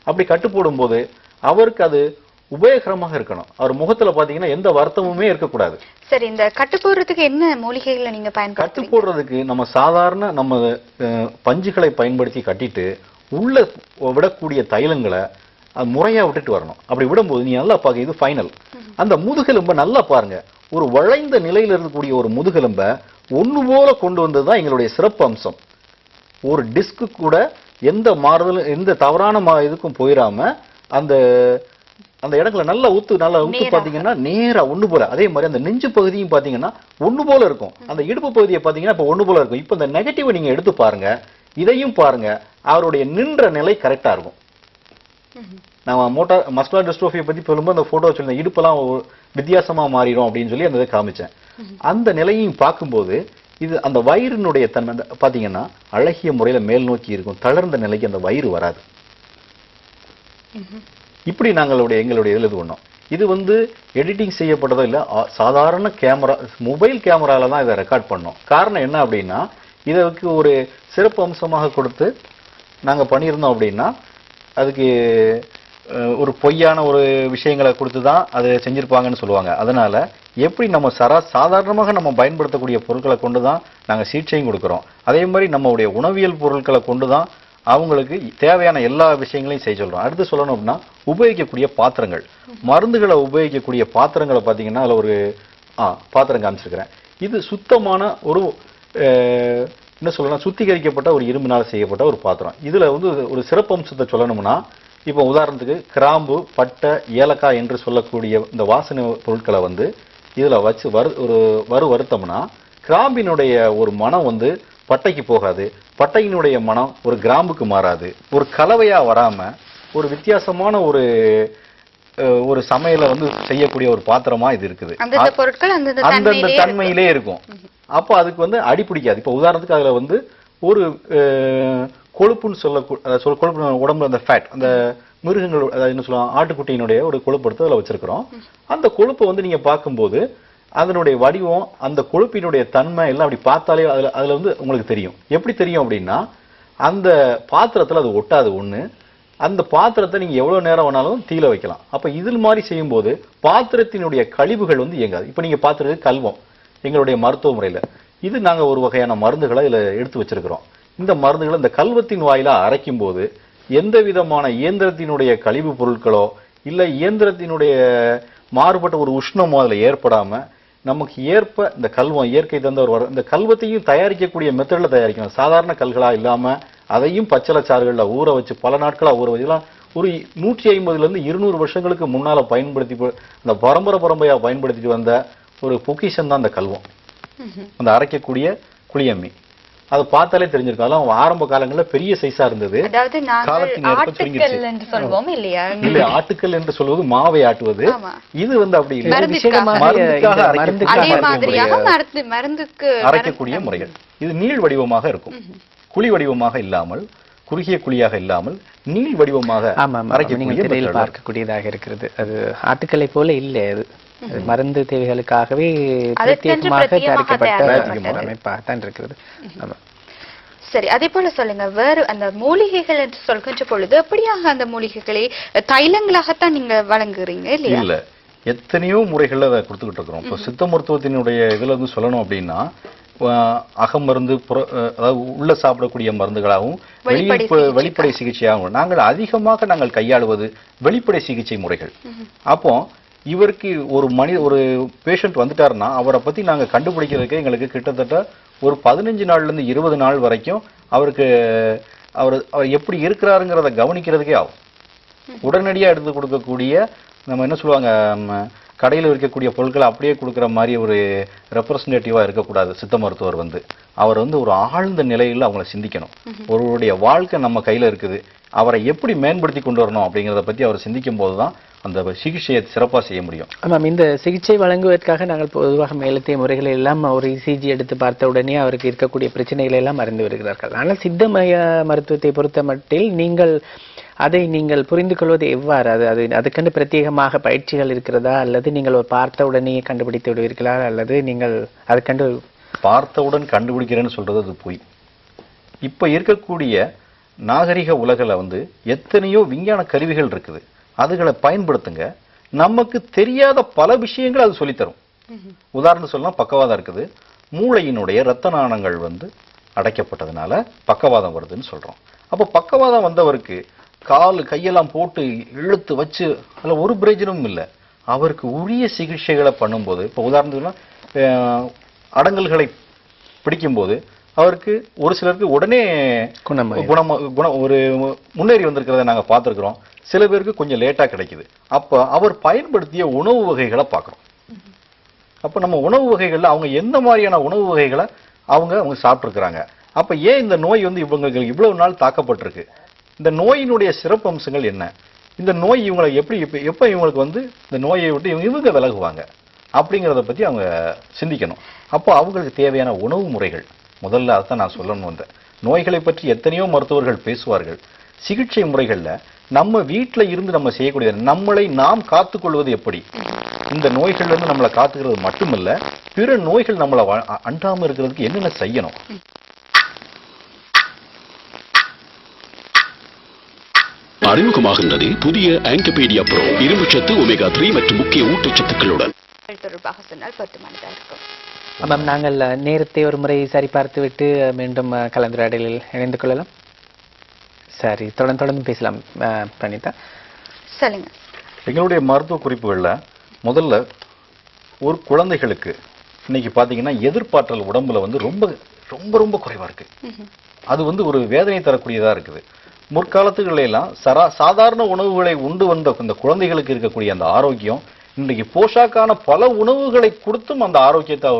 அப்படி கட்டு போடும்போது அவருக்கு அது உபயோகரமாக இருக்கணும். அவர் முகத்துல பாத்தீங்கன்னா எந்த வருத்தமுமே இருக்கக்கூடாது. சரி, இந்த கட்டு போடுறதுக்கு என்ன மூலிகைகளை நீங்க பயன்படுத்துறீங்க? கட்டு போடுறதுக்கு நம்ம சாதாரண நம்ம பஞ்சுகளை பயன்படுத்தி கட்டிட்டு உள்ள விடக்கூடிய தைலங்களை முறையா விட்டுட்டு வரணும். அப்படி விடும்போது நீ நல்லா பாக்க, இது ஃபைனல். அந்த முதுகெலும்ப நல்லா பாருங்க, ஒரு வளைந்த நிலையில இருக்கக்கூடிய ஒரு முதுகெலும்ப ஒண்ணு போல கொண்டு வந்ததுதான் எங்களுடைய சிறப்பு அம்சம். ஒரு டிஸ்க் கூட எந்த மாறுதலும் எந்த தவறான இதுக்கும் போயிடாம அந்த அந்த இடங்களை நல்லா உத்து பாத்தீங்கன்னா நேரா ஒண்ணு போல. அதே மாதிரி அந்த நெஞ்சு பகுதியும் பாத்தீங்கன்னா ஒண்ணு போல இருக்கும். அந்த இடுப்பு பகுதியை பாத்தீங்கன்னா இப்ப ஒண்ணு போல இருக்கும். இப்ப இந்த நெகட்டிவ் நீங்க எடுத்து பாருங்க, இதையும் பாருங்க, அவருடைய நின்ற நிலை கரெக்டா இருக்கும். நம்ம மஸ்குலர் டிஸ்ட்ரோஃபியை பத்தி சொல்லும்போது அந்த போட்டோ வச்சிருந்தேன், இடுப்பெல்லாம் வித்தியாசமா மாறிடும் அப்படின்னு சொல்லி அந்த இதை காமிச்சேன். அந்த நிலையையும் பார்க்கும்போது இது அந்த வயிறினுடைய தன்மை பாத்தீங்கன்னா அழகிய முறையில மேல் நோக்கி இருக்கும். தளர்ந்த நிலைக்கு அந்த வயிறு வராது. இப்படி எங்களுடைய இதில் இது பண்ணோம். இது எடிட்டிங் செய்யப்பட்டதோ இல்லை, சாதாரண கேமரா மொபைல் கேமரால தான் இதை ரெக்கார்ட் பண்ணோம். காரணம் என்ன அப்படின்னா, இதற்கு ஒரு சிறப்பு அம்சமாக கொடுத்து நாங்கள் பண்ணியிருந்தோம் அப்படின்னா அதுக்கு ஒரு பொய்யான ஒரு விஷயங்களை கொடுத்து தான் அதை செஞ்சிருப்பாங்கன்னு சொல்லுவாங்க. அதனால எப்படி நம்ம சாதாரணமாக நம்ம பயன்படுத்தக்கூடிய பொருட்களை கொண்டு தான் நாங்கள் சிகிச்சையும் கொடுக்குறோம். அதே மாதிரி நம்மளுடைய உணவியல் பொருட்களை கொண்டு தான் அவங்களுக்கு தேவையான எல்லா விஷயங்களையும் செய்ய சொல்றோம். அடுத்து சொல்லணும் அப்படின்னா உபயோகிக்கக்கூடிய பாத்திரங்கள், மருந்துகளை உபயோகிக்கக்கூடிய பாத்திரங்களை பார்த்தீங்கன்னா அதில் ஒரு பாத்திரம் காமிச்சிருக்கிறேன். இது சுத்தமான ஒரு என்ன சொல்லணும், சுத்திகரிக்கப்பட்ட ஒரு இரும்பினால் செய்யப்பட்ட ஒரு பாத்திரம். இதுல ஒரு சிறப்பம்சத்தை சொல்லணும்னா, இப்போ உதாரணத்துக்கு கிராம்பு, பட்டை, ஏலக்காய் என்று சொல்லக்கூடிய இந்த வாசனை பொருட்களை இதுல வச்சு வருத்தம்னா கிராம்பினுடைய ஒரு மனம் பட்டைக்கு போகாது, பட்டையினுடைய மனம் ஒரு கிராம்புக்கு மாறாது. ஒரு கலவையா வராம ஒரு வித்தியாசமான ஒரு சமையலை செய்யக்கூடிய ஒரு பாத்திரமா இது இருக்குது. அந்தந்த தன்மையிலே இருக்கும். அப்ப அதுக்கு அடி பிடிக்காது. இப்ப உதாரணத்துக்கு அதுல ஒரு கொழுப்புன்னு கொழுப்பு உடம்புல அந்த ஃபேட், அந்த மிருகங்கள், அதாவது என்ன சொல்லுவாங்க, ஆட்டுக்குட்டியினுடைய ஒரு கொழுப்பு எடுத்து அதுல வச்சிருக்கிறோம். அந்த கொழுப்பை நீங்க பார்க்கும்போது அதனுடைய வடிவம், அந்த கொழுப்பினுடைய தன்மை எல்லாம் அப்படி பார்த்தாலே அதுல உங்களுக்கு தெரியும். எப்படி தெரியும் அப்படின்னா, அந்த பாத்திரத்துல அது ஒட்டாது. ஒண்ணு, அந்த பாத்திரத்தை நீங்க எவ்வளவு நேரம் வேணாலும் தீல வைக்கலாம். அப்ப இதில் மாதிரி செய்யும் போது பாத்திரத்தினுடைய கழிவுகள் இயங்காது. இப்ப நீங்க பார்த்துருக்கு கல்வம், எங்களுடைய மருத்துவ முறையில இது நாங்க ஒரு வகையான மருந்துகளை இதுல எடுத்து வச்சிருக்கிறோம். இந்த மருந்துகளை இந்த கல்வத்தின் வாயிலா அரைக்கும் போது எந்த விதமான இயந்திரத்தினுடைய கழிவு பொருட்களோ இல்ல இயந்திரத்தினுடைய மாறுபட்ட ஒரு உஷ்ணமோ அதுல ஏற்படாம நமக்கு ஏற்ப இந்த கல்வம் இயற்கை தந்த இந்த கல்வத்தையும் தயாரிக்கக்கூடிய மெத்தட்ல தயாரிக்கணும். சாதாரண கல்களா இல்லாம அதையும் பச்சளச்சாறுகள்ல ஊற வச்சு பல நாட்களா ஊற வச்சுலாம் ஒரு 150 to 200 வருஷங்களுக்கு முன்னால பயன்படுத்தி அந்த பரம்பரையா பயன்படுத்திட்டு வந்த ஒரு பொக்கிஷன் தான் அந்த கல்வம், அந்த அரைக்கக்கூடிய குளியம்மி. அதை பார்த்தாலே தெரிஞ்சிருக்கும். அதெல்லாம் ஆரம்ப காலங்களில் பெரிய சைஸா இருந்தது. இல்ல, ஆட்டுக்கல் என்று சொல்வது மாவை ஆட்டுவது. இது அப்படி அரைக்கக்கூடிய முறைகள். இது நீள் வடிவமாக இருக்கும், குழி வடிவமாக இல்லாமல், குறுகிய குழியாக இல்லாமல் நீள் வடிவமாக பார்க்கக்கூடியதாக இருக்கிறது. அது ஆட்டுக்களை போல இல்லை, அது மருந்து தேவைகளுக்காகவே பிரத்யேகமாக தயாரிக்கப்பட்ட அமைப்பாகத்தான் இருக்கிறது. சரி, அதே போல சொல்லுங்க, வேறு அந்த மூலிகைகள் என்று சொல்கின்ற பொழுது எப்படியாக அந்த மூலிகைகளை தைலங்களாகத்தான் நீங்க வழங்குறீங்க இல்லையா? இல்ல, எத்தனையோ முறைகள்ல அதை கொடுத்துக்கிட்டு இருக்கிறோம். இப்போ சித்த மருத்துவத்தினுடைய இதுல சொல்லணும் அப்படின்னா, அகமருந்து, அதாவது உள்ள சாப்பிடக்கூடிய மருந்துகளாகவும் வெளிப்படை சிகிச்சையாகவும் நாங்கள் அதிகமாக கையாளுவது வெளிப்படை சிகிச்சை முறைகள். அப்போ இவருக்கு ஒரு பேஷண்ட் வந்துட்டாருன்னா அவரை பத்தி நாங்க கண்டுபிடிக்கிறதுக்கு எங்களுக்கு கிட்டத்தட்ட ஒரு 15 நாள்ல இருந்து 20 நாள் வரைக்கும் அவர் எப்படி இருக்கிறாருங்கிறத கவனிக்கிறதுக்கே ஆகும். உடனடியா எடுத்து கொடுக்கக்கூடிய, நம்ம என்ன சொல்லுவாங்க, கடையில் இருக்கக்கூடிய பொருட்களை அப்படியே கொடுக்குற மாதிரி ஒரு ரெப்ரசன்டேட்டிவா இருக்கக்கூடாது. சித்த மருத்துவர் அவர் ஒரு ஆழ்ந்த நிலையில் அவங்கள சிந்திக்கணும். ஒருவருடைய வாழ்க்கை நம்ம கையில இருக்குது, அவரை எப்படி மேம்படுத்தி கொண்டு வரணும் அப்படிங்கிறத பத்தி அவர் சிந்திக்கும் போதுதான் அந்த சிகிச்சையை சிறப்பாக செய்ய முடியும். ஆமாம், இந்த சிகிச்சை வழங்குவதற்காக நாங்கள் பொதுவாக மேலத்திய முறைகளை எல்லாம் ஒரு இசிஜி எடுத்து பார்த்த உடனே அவருக்கு இருக்கக்கூடிய பிரச்சனைகளை எல்லாம் அறிந்து வருகிறார்கள். ஆனால் சித்தமய மருத்துவத்தை பொறுத்த மட்டில் நீங்கள் புரிந்து கொள்வது எவ்வாறு? அதுக்கென்று பிரத்யேகமாக பயிற்சிகள் இருக்கிறதா, அல்லது நீங்கள் பார்த்த உடனே கண்டுபிடித்து விடுவீர்களா, அல்லது நீங்கள் அதுக்கண்டு பார்த்தவுடன் கண்டுபிடிக்கிறேன்னு சொல்றது அது போய். இப்ப இருக்கக்கூடிய நாகரிக உலகில் வந்து எத்தனையோ விஞ்ஞான கருவிகள் இருக்குது, அதுகளை பயன்படுத்துங்க. நமக்கு தெரியாத பல விஷயங்கள் அது சொல்லித்தரும். உதாரணம் சொல்லலாம், பக்கவாதம் இருக்குது. மூளையினுடைய இரத்த நாணங்கள் வந்து அடைக்கப்பட்டதுனால பக்கவாதம் வருதுன்னு சொல்றோம். அப்போ பக்கவாதம் வந்தவருக்கு கால் கையெல்லாம் போட்டு இழுத்து வச்சு அதில் ஒரு பிரயோஜனமும் இல்லை. அவருக்கு உரிய சிகிச்சைகளை பண்ணும்போது, இப்போ உதாரணத்துக்கு அடங்கல்களை பிடிக்கும்போது அவருக்கு ஒரு சிலருக்கு உடனே ஒரு முன்னேறி வந்திருக்கிறத நாங்கள் பார்த்துருக்குறோம். சில பேருக்கு கொஞ்சம் லேட்டா கிடைக்குது. அப்ப அவர் பயன்படுத்திய உணவு வகைகளை பார்க்குறோம். அப்ப நம்ம உணவு வகைகள்ல அவங்க எந்த மாதிரியான உணவு வகைகளை அவங்க சாப்பிட்டுருக்கிறாங்க, அப்ப ஏன் இந்த நோய் வந்து இவங்களுக்கு இவ்வளவு நாள் தாக்கப்பட்டிருக்கு, இந்த நோயினுடைய சிறப்பு அம்சங்கள் என்ன, இந்த நோய் இவங்களை எப்ப இவங்களுக்கு வந்து இந்த நோயை விட்டு இவங்க விலகுவாங்க அப்படிங்கிறத பத்தி அவங்க சிந்திக்கணும். அப்போ அவங்களுக்கு தேவையான உணவு முறைகள் முதல்ல அதான் நான் சொல்லணும் வந்தேன். நோய்களை பற்றி எத்தனையோ மருத்துவர்கள் பேசுவார்கள். சிகிச்சை முறைகள்ல நம்ம வீட்டுல இருந்து நம்ம செய்யக்கூடிய நம்மளை நாம் காத்துக்கொள்வது எப்படி, இந்த நோய்கள்ல இருந்து நம்மளை காத்துக்கிறது மட்டுமல்ல, பிற நோய்கள் நம்மளை அண்டாம இருக்கிறதுக்கு என்னென்ன செய்யணும். அறிமுகமாகின்றது புதிய ஆங்கபீடியா ப்ரோ, இரும்புச்சத்து, ஒமேகா 3 மற்றும் முக்கிய ஊட்டச்சத்துக்களுடன். தொடர்பாக சொன்னால் பொருத்தமானதாக இருக்கும். ஆமாம், நாங்கள் நேரத்தை ஒரு முறை சரிபார்த்து விட்டு மீண்டும் கலந்துரையாடலில் இணைந்து கொள்ளலாம். சரி, தொடர்ந்து பேசலாம். பிரணிதா சொல்லுங்க. எங்களுடைய மருத்துவ குறிப்புகள்ல முதல்ல ஒரு குழந்தைகளுக்கு இன்னைக்கு பாத்தீங்கன்னா எதிர்பார்த்தல் உடம்புல வந்து ரொம்ப ரொம்ப ரொம்ப குறைவா இருக்கு. அது வந்து ஒரு வேதனை தரக்கூடியதா இருக்குது. முற்காலத்துகளில் எல்லாம் சாதாரண உணவுகளை உண்டு வந்த இந்த குழந்தைகளுக்கு இருக்கக்கூடிய அந்த ஆரோக்கியம் இன்றைக்கு போஷாக்கான பல உணவுகளை கொடுத்தும் அந்த ஆரோக்கியத்தை